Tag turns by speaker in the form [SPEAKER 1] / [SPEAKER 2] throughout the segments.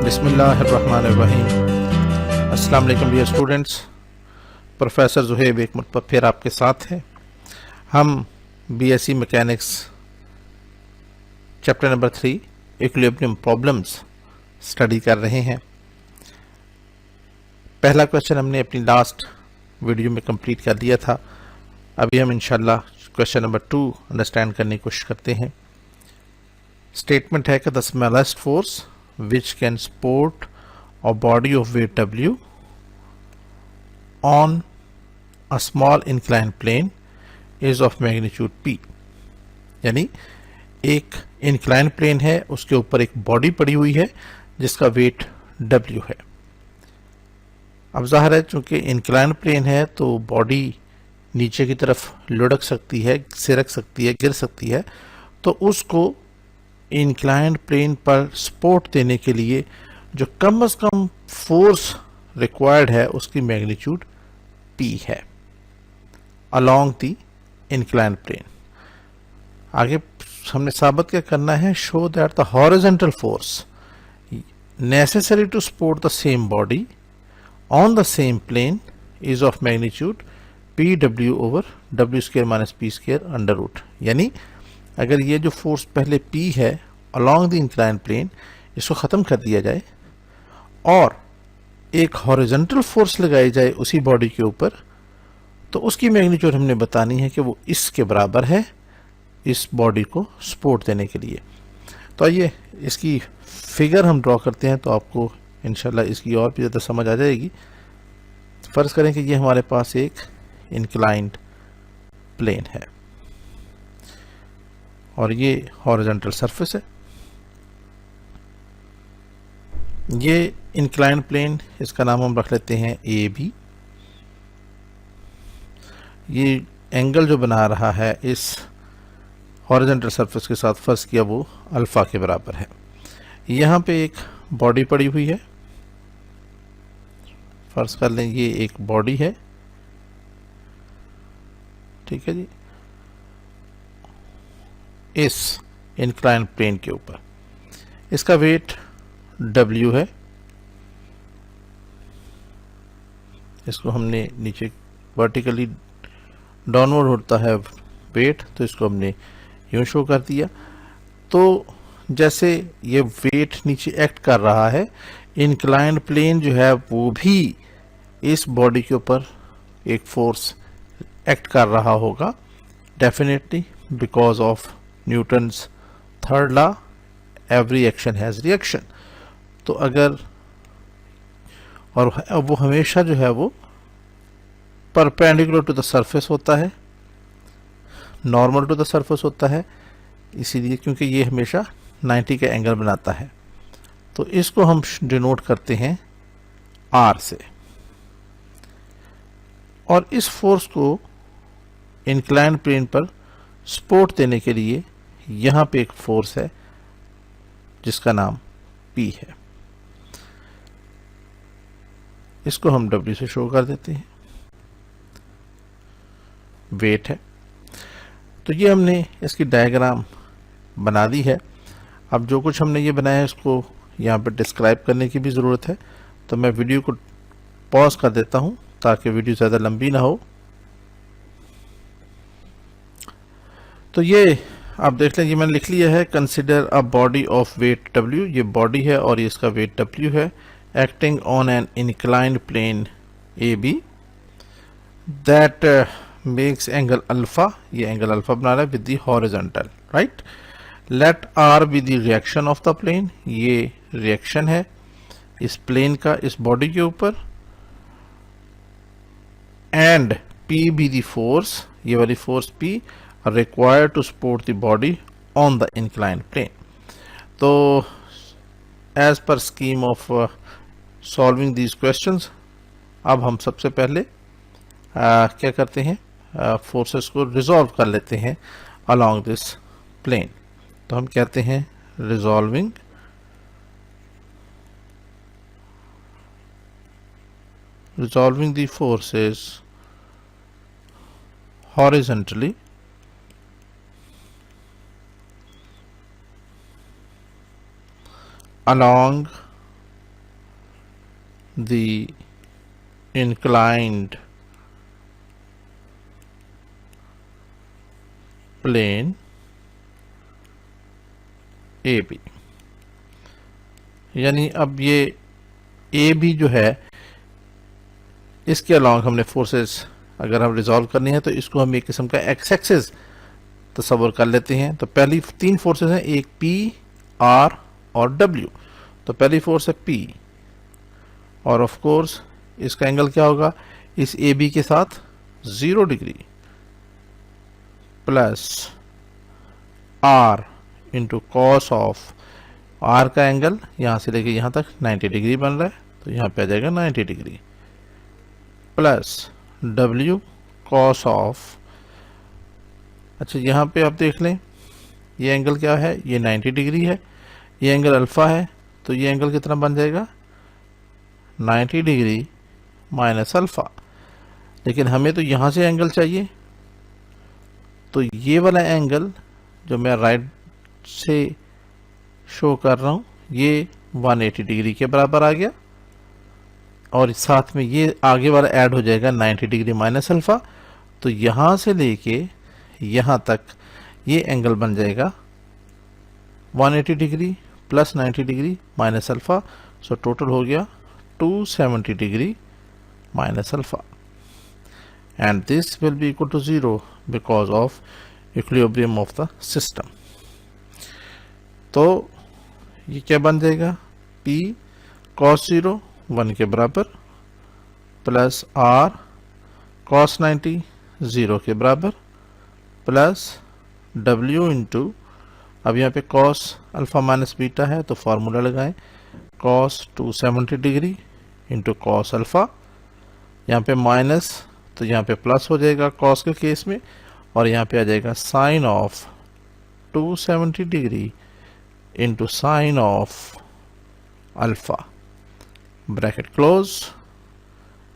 [SPEAKER 1] बिस्मिल्लाहिर्रहमानिर्रहीम। अस्सलाम वालेकुम डियर स्टूडेंट्स। प्रोफेसर ज़ुहैब एक मरतबा फिर आपके साथ हैं। हम BSc mechanics chapter number 3 equilibrium problems study कर रहे हैं। पहला क्वेश्चन हमने अपनी लास्ट वीडियो में कंप्लीट कर दिया था। अभी हम इंशाल्लाह क्वेश्चन नंबर 2 अंडरस्टैंड करने की कोशिश करते हैं। स्टेटमेंट है कि the smallest force which can support a body of weight W on a small inclined plane is of magnitude P। यानी एक इंक्लाइन प्लेन है, उसके ऊपर एक बॉडी पड़ी हुई है जिसका वेट W है। अब जाहिर है चूंकि इंक्लाइन प्लेन है तो बॉडी नीचे की तरफ लुढ़क सकती है, सिरक सकती है, गिर सकती है, तो उसको इंक्लाइंड प्लेन पर सपोर्ट देने के लिए जो कम से कम फोर्स रिक्वायर्ड है उसकी मैग्नीट्यूड P है अलोंग द इंक्लाइंड प्लेन। आगे हमने साबित क्या करना है, show that the horizontal force necessary to support the same body on the same plane is of magnitude PW over W square minus P square under root. यानी अगर ये जो फोर्स पहले P है अलोंग द इंक्लाइन प्लेन, इसको ख़त्म कर दिया जाए और एक हॉरिजॉन्टल फोर्स लगाई जाए उसी बॉडी के ऊपर, तो उसकी मैग्नीट्यूड हमने बतानी है कि वो इसके बराबर है इस बॉडी को सपोर्ट देने के लिए। तो आइए इसकी फिगर हम ड्रॉ करते हैं तो आपको इंशाल्लाह इसकी और भी ज़्यादा समझ आ जाएगी। फ़र्ज़ करें कि ये हमारे पास एक इंक्लाइंड प्लेन है और ये हॉरिजॉन्टल सरफेस है। ये इंक्लाइन प्लेन, इसका नाम हम रख लेते हैं AB। ये एंगल जो बना रहा है इस हॉरिजॉन्टल सरफेस के साथ फर्ज किया वो अल्फा के बराबर है। यहाँ पे एक बॉडी पड़ी हुई है, फर्ज कर लें ये एक बॉडी है, ठीक है जी, इस इंक्लाइन प्लेन के ऊपर। इसका वेट W है, इसको हमने नीचे वर्टिकली डाउनवर्ड होता है वेट, तो इसको हमने यूं शो कर दिया। तो जैसे ये वेट नीचे एक्ट कर रहा है, इंक्लाइंड प्लेन जो है वो भी इस बॉडी के ऊपर एक फोर्स एक्ट कर रहा होगा definitely, because of Newton's third law, every action has reaction. तो अगर और वो हमेशा जो है वो परपेंडिकुलर टू द सरफेस होता है, नॉर्मल टू द सरफेस होता है, इसीलिए क्योंकि ये हमेशा 90 का एंगल बनाता है। तो इसको हम डिनोट करते हैं R से। और इस फोर्स को इंक्लाइंड प्लेन पर सपोर्ट देने के लिए यहाँ पे एक फोर्स है जिसका नाम P है। इसको हम W से शो कर देते हैं, वेट है। तो ये हमने इसकी डायग्राम बना दी है। अब जो कुछ हमने ये बनाया है उसको यहाँ पे डिस्क्राइब करने की भी ज़रूरत है, तो मैं वीडियो को पॉज कर देता हूँ ताकि वीडियो ज़्यादा लंबी ना हो। तो ये आप देख लें, ये मैंने लिख लिया है, consider a body of weight W। ये बॉडी है और ये इसका वेट W है, acting on an inclined plane AB that makes angle alpha. ये एंगल अल्फा बना रहा है with the horizontal, right. Let R be the reaction of the plane. ये रिएक्शन है इस प्लेन का इस बॉडी के ऊपर, and P be the force, ये वाली force P required to support the body on the inclined plane। तो as per scheme of solving these questions, अब हम सबसे पहले क्या करते हैं, फोर्सेस को रिजॉल्व कर लेते हैं along this plane। तो हम कहते हैं resolving the forces horizontally along the inclined plane AB। यानी अब ये ए बी जो है, इसके अलॉन्ग हमने फोर्सेस अगर हम रिजॉल्व करनी है तो इसको हम एक किस्म का एक्स एक्सिस तस्वर कर लेते हैं। तो पहली तीन फोर्सेस हैं, एक पी, आर और डब्ल्यू। तो पहली फोर्स है पी, और ऑफ कोर्स इसका एंगल क्या होगा, इस ए बी के साथ 0 degree plus R into cos of, R का एंगल यहां से लेके यहां तक 90 डिग्री बन रहा है, तो यहां पे आ जाएगा 90 degree plus W cos of. अच्छा, यहां पे आप देख लें ये एंगल क्या है, ये 90 डिग्री है, ये एंगल अल्फा है, तो ये एंगल कितना बन जाएगा 90 डिग्री माइनस अल्फा। लेकिन हमें तो यहां से एंगल चाहिए, तो ये वाला एंगल जो मैं राइट से शो कर रहा हूं ये 180 डिग्री के बराबर आ गया, और साथ में ये आगे वाला ऐड हो जाएगा 90 डिग्री माइनस अल्फा। तो यहां से लेके यहां तक ये एंगल बन जाएगा 180 degree plus 90 degree minus alpha. So total हो गया 270 degree minus alpha, and this will be equal to 0 because of equilibrium of the system. तो ये क्या बन जाएगा, P cos 0 1 के बराबर प्लस R cos 90 0 के बराबर प्लस W इंटू, अब यहाँ पे cos अल्फा माइनस बीटा है तो फॉर्मूला लगाएं, cos 270 degree into cos alpha, यहाँ पे माइनस तो यहाँ पे प्लस हो जाएगा cos के केस में, और यहाँ पे आ जाएगा sine of 270 degree into sine of alpha, bracket close,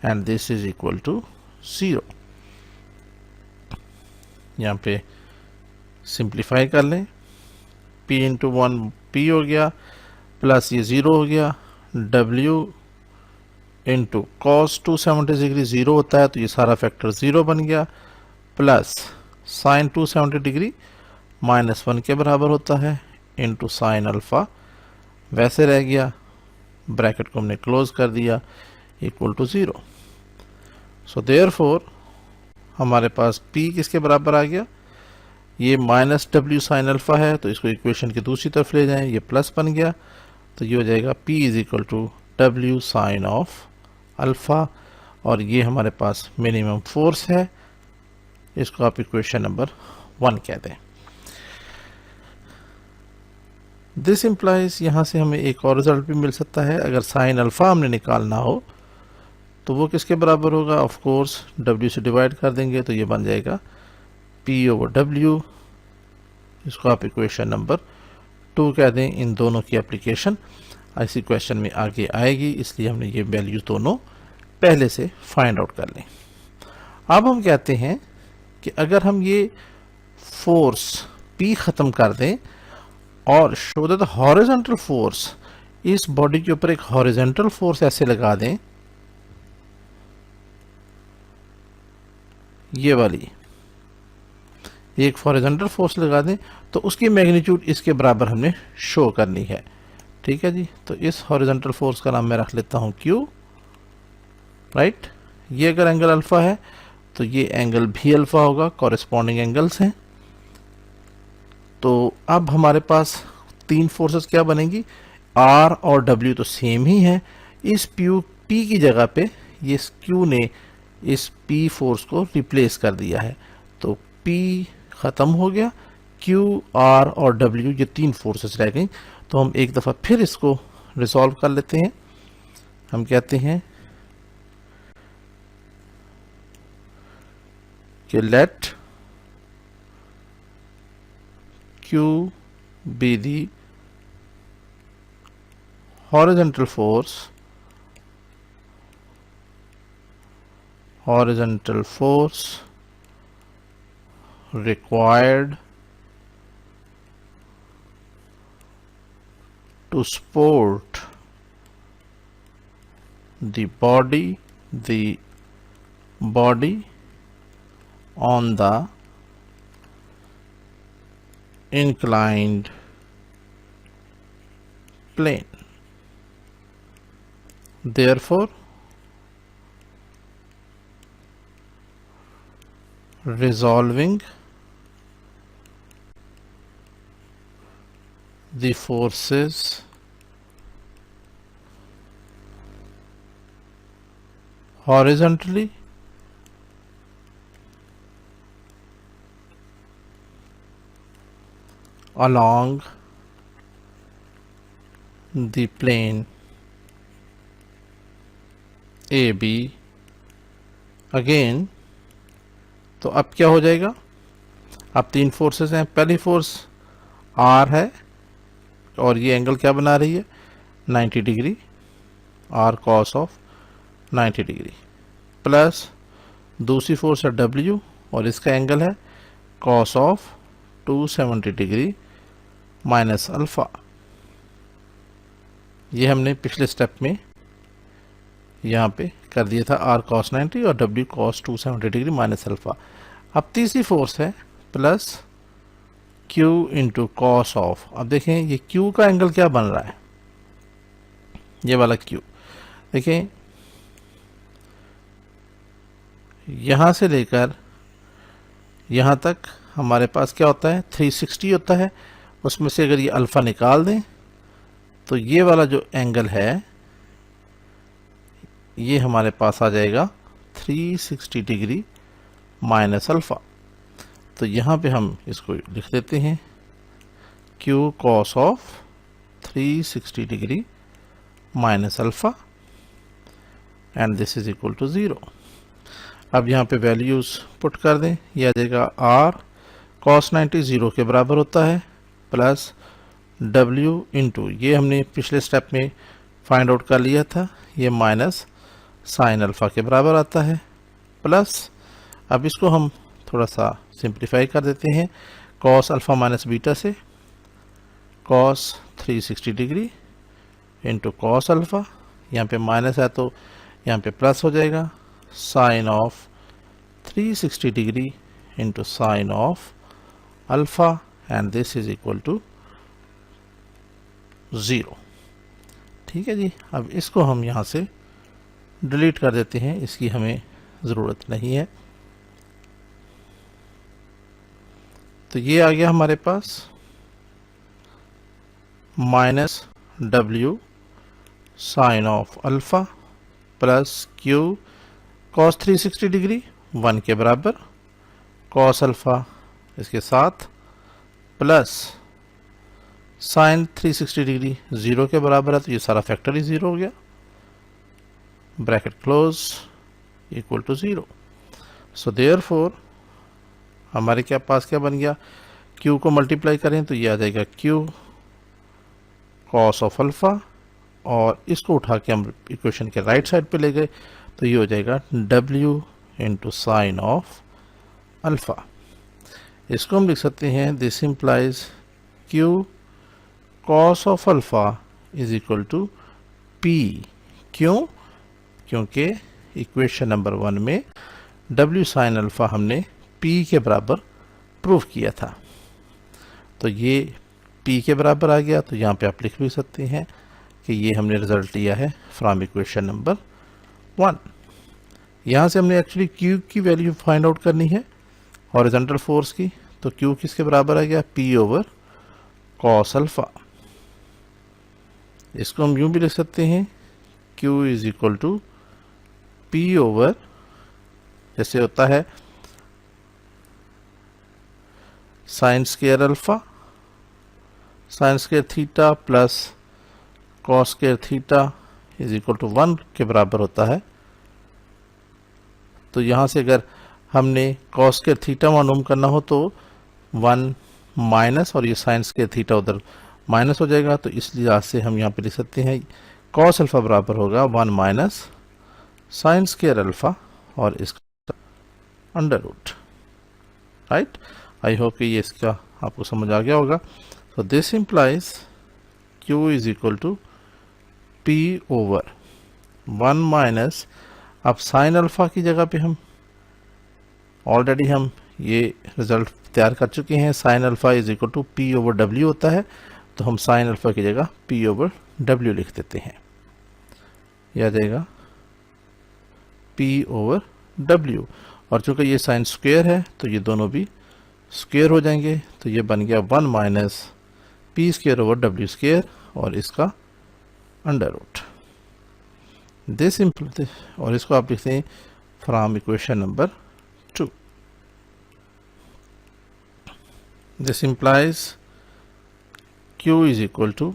[SPEAKER 1] and this is equal to 0। यहाँ पे सिंप्लीफाई कर लें, p इंटू 1 p हो गया प्लस ये 0 हो गया, w इंटू कॉस 270 डिग्री 0 होता है तो ये सारा फैक्टर 0 बन गया, प्लस साइन 270 डिग्री माइनस 1 के बराबर होता है इंटू साइन अल्फा वैसे रह गया, ब्रैकेट को हमने क्लोज कर दिया, इक्वल टू 0। सो देयरफॉर हमारे पास P किसके बराबर आ गया, ये माइनस W साइन अल्फा है तो इसको इक्वेशन की दूसरी तरफ ले जाएं, ये प्लस बन गया, तो ये हो जाएगा P is equal to W sine of alpha, और ये हमारे पास मिनिमम फोर्स है, इसको आप इक्वेशन नंबर 1 कहते हैं। दिस इम्प्लाइज यहाँ से हमें एक और रिजल्ट भी मिल सकता है, अगर साइन अल्फा हमने निकालना हो तो वो किसके बराबर होगा, ऑफ कोर्स W से डिवाइड कर देंगे तो ये बन जाएगा P ओवर W, इसको आप इक्वेशन नंबर 2 कह दें। इन दोनों की एप्लीकेशन ऐसी क्वेश्चन में आगे आएगी, इसलिए हमने ये वैल्यू दोनों पहले से फाइंड आउट कर लें। अब हम कहते हैं कि अगर हम ये फोर्स P खत्म कर दें और show that the horizontal force, इस बॉडी के ऊपर एक हॉरिजॉन्टल फोर्स ऐसे लगा दें, ये वाली एक हॉरिजॉन्टल फोर्स लगा दें, तो उसकी मैग्नीट्यूड इसके बराबर हमने शो करनी है। ठीक है जी, तो इस हॉरिजॉन्टल फोर्स का नाम मैं रख लेता हूं Q, राइट। ये अगर एंगल अल्फा है तो ये एंगल भी अल्फा होगा, कॉरेस्पॉन्डिंग एंगल्स हैं। तो अब हमारे पास तीन फोर्सेस क्या बनेंगी, R और W तो सेम ही है, इस P की जगह पे ये Q ने इस P फोर्स को रिप्लेस कर दिया है, तो P खत्म हो गया, Q, R और W ये तीन फोर्सेस रह गई। तो हम एक दफा फिर इसको रिसॉल्व कर लेते हैं। हम कहते हैं कि late Q be the horizontal force required to support the body on the inclined plane. Therefore, resolving the forces horizontally along the plane AB. Again, तो अब क्या हो जाएगा, अब तीन फोर्सेस हैं। पहली फोर्स R है और ये एंगल क्या बना रही है, 90 degree, R cos of 90 degree, plus दूसरी फोर्स है W और इसका एंगल है cos of 270 degree minus alpha. ये हमने पिछले स्टेप में यहाँ पे कर दिया था, R cos 90 और W cos 270 degree minus alpha. अब तीसरी फोर्स है plus Q into cos of, अब देखें ये Q का एंगल क्या बन रहा है, ये वाला Q देखें, यहाँ से लेकर यहाँ तक हमारे पास क्या होता है, 360 होता है। उसमें से अगर ये अल्फ़ा निकाल दें तो ये वाला जो एंगल है ये हमारे पास आ जाएगा 360 डिग्री माइनस अल्फ़ा। तो यहाँ पे हम इसको लिख देते हैं Q cos of 360 degree minus alpha and this is equal to 0। अब यहाँ पे वैल्यूज़ पुट कर दें, यह आ जाएगा R cos 90 0 के बराबर होता है, प्लस W इंटू, ये हमने पिछले स्टेप में फाइंड आउट कर लिया था, ये माइनस साइन अल्फ़ा के बराबर आता है, प्लस अब इसको हम थोड़ा सा सिंप्लीफाई कर देते हैं, cos अल्फ़ा माइनस बीटा से cos 360 degree into cos alpha, यहाँ पे माइनस है तो यहाँ पे प्लस हो जाएगा, sine of 360 degree into sine of alpha and this is equal to 0। ठीक है जी, अब इसको हम यहाँ से डिलीट कर देते हैं, इसकी हमें ज़रूरत नहीं है। तो ये आ गया हमारे पास minus W sine of alpha plus Q cos 360 degree 1 के बराबर, cos अल्फ़ा इसके साथ, प्लस साइन 360 डिग्री 0 के बराबर है, तो ये सारा फैक्टर ही 0 हो गया, bracket close equal to 0। So therefore हमारे क्या पास क्या बन गया, Q को मल्टीप्लाई करें तो ये आ जाएगा Q cos ऑफ अल्फ़ा, और इसको उठा के हम इक्वेशन के राइट साइड पे ले गए तो ये हो जाएगा W into sine of alpha. इसको हम लिख सकते हैं this implies Q cos of alpha is equal to P। क्यों? क्योंकि इक्वेशन नंबर 1 में W साइन अल्फ़ा हमने P के बराबर प्रूव किया था, तो ये P के बराबर आ गया। तो यहाँ पे आप लिख भी सकते हैं कि ये हमने रिजल्ट लिया है फ्रॉम इक्वेशन नंबर 1। यहाँ से हमने एक्चुअली Q की वैल्यू फाइंड आउट करनी है हॉरिजॉन्टल फोर्स की, तो Q किसके बराबर आ गया, P ओवर cos अल्फ़ा। इसको हम यूँ भी लिख सकते हैं Q is equal to P over, जैसे होता है sine square alpha sine square theta plus cos square theta is equal to 1 के बराबर होता है। तो यहाँ से अगर हमने कॉस स्क्वायर थीटा मालूम करना हो तो 1 माइनस, और ये साइन स्क्वायर थीटा उधर माइनस हो जाएगा, तो इस लिहाज से हम यहाँ पे लिख सकते हैं कॉस अल्फ़ा बराबर होगा 1 माइनस साइन स्क्वायर अल्फ़ा और इसका under root. Right, I hope कि ये इसका आपको समझ आ गया होगा। So this implies Q is equal to P over 1 minus, अब साइन अल्फा की जगह पे हम ऑलरेडी हम ये रिजल्ट तैयार कर चुके हैं। Sine alpha is equal to P over W होता है, तो हम साइन अल्फा की जगह पी ओवर डब्ल्यू लिख देते हैं। यह आ जाएगा पी ओवर डब्ल्यू, और चूंकि ये साइन स्क्वेयर है तो ये दोनों भी स्क्वेयर हो जाएंगे, तो ये बन गया 1 minus P square over W square और इसका अंडर रूट। दिस और इसको आप लिखते हैं from equation number 2। This implies Q is equal to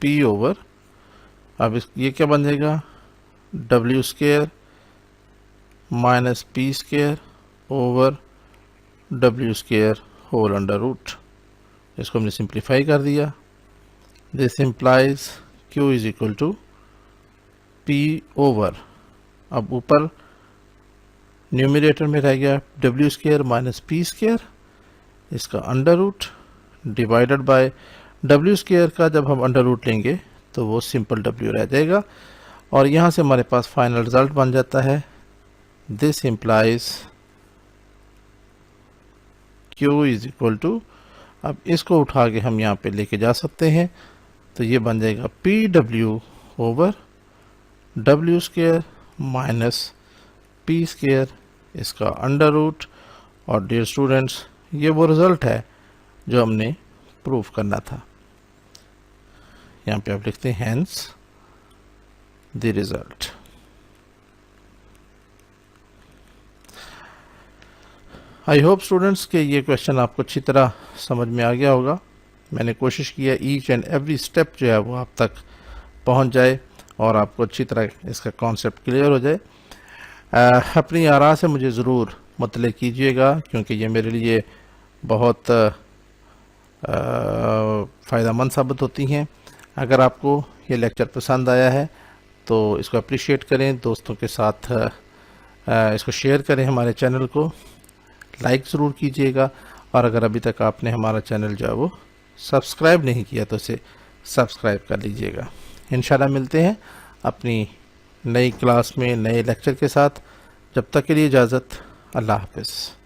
[SPEAKER 1] P over, अब ये क्या बन जाएगा, W square minus P square over W square whole under root. इसको हमने सिंप्लीफाई कर दिया। This implies Q is equal to P over, अब ऊपर न्यूमरेटर में रह गया W square minus P square, इसका under root divided by W square का जब हम अंडर रूट लेंगे तो वो सिंपल डब्ल्यू रह जाएगा, और यहाँ से हमारे पास फाइनल रिजल्ट बन जाता है। This implies Q is equal to, अब इसको उठा के हम यहाँ पे लेके जा सकते हैं, तो ये बन जाएगा P W over W square minus P square, इसका अंडर रूट। और डियर स्टूडेंट्स, ये वो रिजल्ट है जो हमने प्रूव करना था। यहाँ पे आप लिखते हैं hence the result. I hope students के ये क्वेश्चन आपको अच्छी तरह समझ में आ गया होगा। मैंने कोशिश की है ईच एंड एवरी स्टेप जो है वो आप तक पहुंच जाए और आपको अच्छी तरह इसका कॉन्सेप्ट क्लियर हो जाए। अपनी आरा से मुझे ज़रूर मुतले कीजिएगा, क्योंकि ये मेरे लिए बहुत फ़ायदेमंद साबित होती हैं। अगर आपको ये लेक्चर पसंद आया है तो इसको अप्रिशिएट करें, दोस्तों के साथ इसको शेयर करें, हमारे चैनल को लाइक ज़रूर कीजिएगा, और अगर अभी तक आपने हमारा चैनल जो है वो सब्सक्राइब नहीं किया तो इसे सब्सक्राइब कर लीजिएगा। इंशाल्लाह मिलते हैं अपनी नई क्लास में नए लेक्चर के साथ। जब तक के लिए इजाज़त, अल्लाह हाफ़िज़।